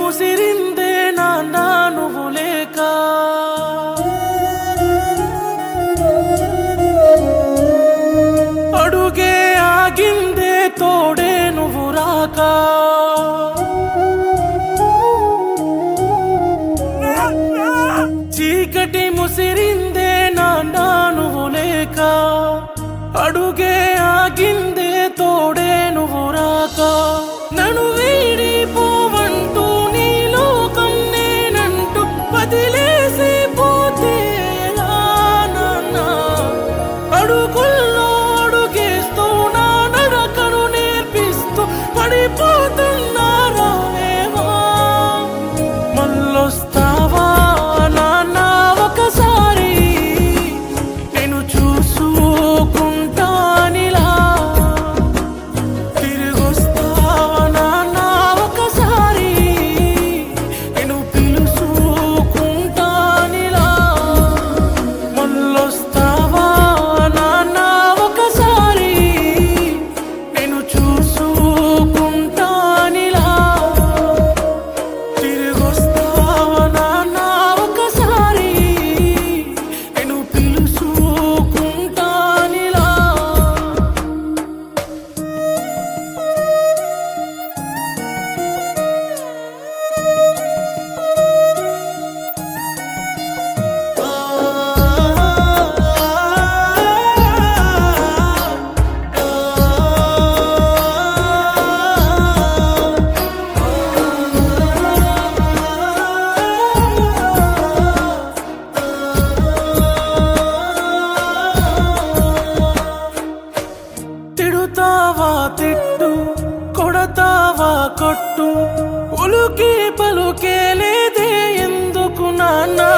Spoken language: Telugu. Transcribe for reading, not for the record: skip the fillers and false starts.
ముసిరిందే నాన్న నువ్వు లేక, అడుగే ఆగిందే తోడే నువ్వు రాక, చీకటి ముసిరిందే నాన్న నువ్వు లేక, అడుగే ఆగిందే తోడే నువ్వు రాక, నన్ను వీడిపోవంటూ నీ లోకం నేనంటూ వదిలేసి పోతే ఎలా నాన్న, అడుగుల్లో అడుగేస్తూ నా నడకను నేర్పిస్తూ పడిపోతున్నారా ఏమో, మళ్ళొస్తావా నాన్న ఒకసారి నేను చూసుకుంటానిలా, తిరిగొస్తావా నాన్న ఒకసారి నేను పిలుచుకుంటానిలా, మళ్ళొస్తావా నాన్న ఒకసారి నేను చూసుకుంటానిలా, తిరిగొస్తావా నాన్న ఒకసారి నేను పిలుచుకుంటానిలా. తిడుతావా తిట్టు, కొడతావా కొట్టు, ఉలుకి పలుకే లేదే ఎందుకు నాన్నా,